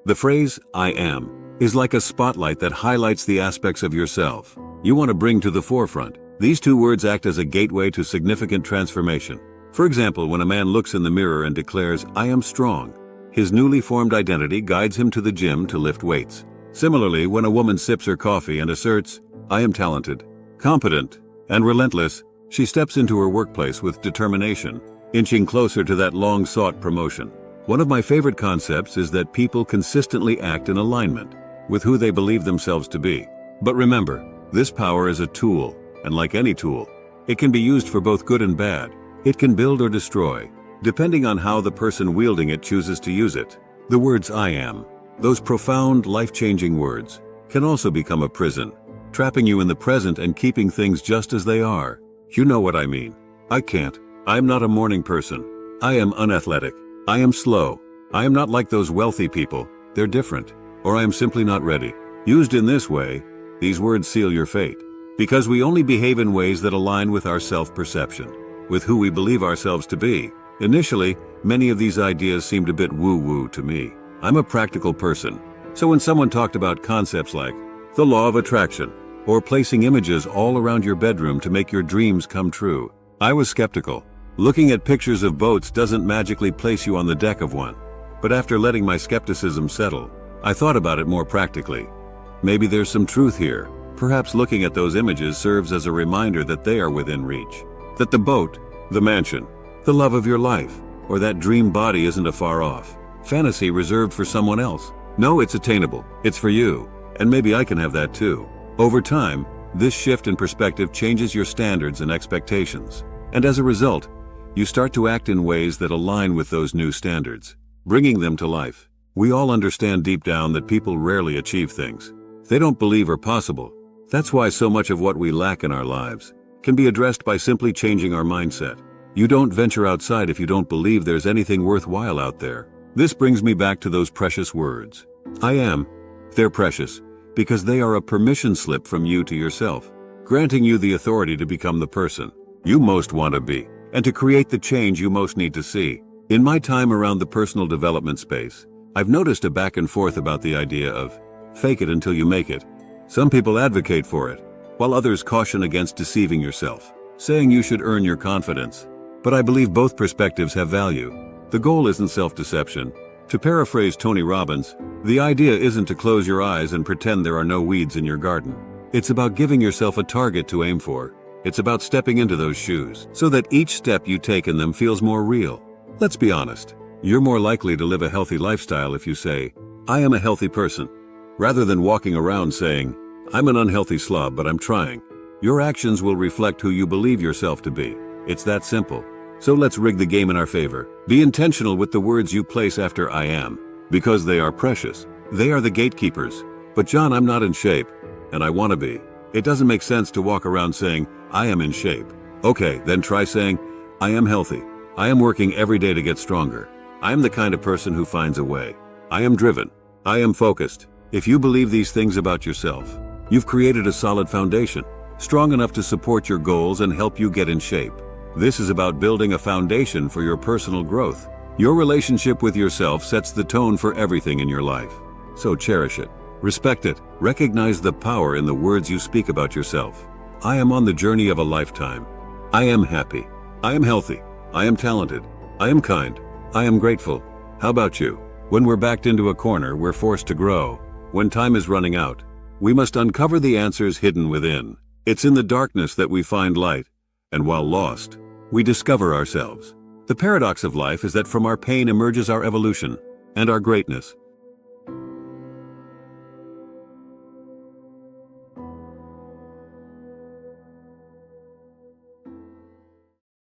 The phrase, I am, is like a spotlight that highlights the aspects of yourself you want to bring to the forefront. These two words act as a gateway to significant transformation. For example, when a man looks in the mirror and declares, I am strong, his newly formed identity guides him to the gym to lift weights. Similarly, when a woman sips her coffee and asserts, I am talented, competent, and relentless, she steps into her workplace with determination, inching closer to that long-sought promotion. One of my favorite concepts is that people consistently act in alignment with who they believe themselves to be. But remember, this power is a tool, and like any tool, it can be used for both good and bad. It can build or destroy, depending on how the person wielding it chooses to use it. The words I am, those profound, life-changing words, can also become a prison, trapping you in the present and keeping things just as they are. You know what I mean. I can't. I am not a morning person. I am unathletic. I am slow. I am not like those wealthy people. They're different. Or I am simply not ready. Used in this way, these words seal your fate. Because we only behave in ways that align with our self-perception, with who we believe ourselves to be. Initially, many of these ideas seemed a bit woo-woo to me. I'm a practical person. So when someone talked about concepts like the law of attraction, or placing images all around your bedroom to make your dreams come true, I was skeptical. Looking at pictures of boats doesn't magically place you on the deck of one. But after letting my skepticism settle, I thought about it more practically. Maybe there's some truth here. Perhaps looking at those images serves as a reminder that they are within reach. That the boat, the mansion, the love of your life, or that dream body isn't a far off fantasy reserved for someone else. No, it's attainable. It's for you. And maybe I can have that too. Over time, this shift in perspective changes your standards and expectations. And as a result, you start to act in ways that align with those new standards, bringing them to life. We all understand deep down that people rarely achieve things they don't believe are possible. That's why so much of what we lack in our lives can be addressed by simply changing our mindset. You don't venture outside if you don't believe there's anything worthwhile out there. This brings me back to those precious words. I am. They're precious because they are a permission slip from you to yourself, granting you the authority to become the person you most want to be and to create the change you most need to see. In my time around the personal development space, I've noticed a back and forth about the idea of fake it until you make it. Some people advocate for it, while others caution against deceiving yourself, saying you should earn your confidence. But I believe both perspectives have value. The goal isn't self-deception. To paraphrase Tony Robbins, the idea isn't to close your eyes and pretend there are no weeds in your garden. It's about giving yourself a target to aim for. It's about stepping into those shoes, so that each step you take in them feels more real. Let's be honest. You're more likely to live a healthy lifestyle if you say, I am a healthy person, rather than walking around saying, I'm an unhealthy slob, but I'm trying. Your actions will reflect who you believe yourself to be. It's that simple. So let's rig the game in our favor. Be intentional with the words you place after I am, because they are precious. They are the gatekeepers. But John, I'm not in shape, and I want to be. It doesn't make sense to walk around saying, I am in shape. Okay, then try saying, I am healthy. I am working every day to get stronger. I am the kind of person who finds a way. I am driven. I am focused. If you believe these things about yourself, you've created a solid foundation, strong enough to support your goals and help you get in shape. This is about building a foundation for your personal growth. Your relationship with yourself sets the tone for everything in your life. So cherish it. Respect it. Recognize the power in the words you speak about yourself. I am on the journey of a lifetime. I am happy. I am healthy. I am talented. I am kind. I am grateful. How about you? When we're backed into a corner, we're forced to grow. When time is running out, we must uncover the answers hidden within. It's in the darkness that we find light, and while lost, we discover ourselves. The paradox of life is that from our pain emerges our evolution and our greatness.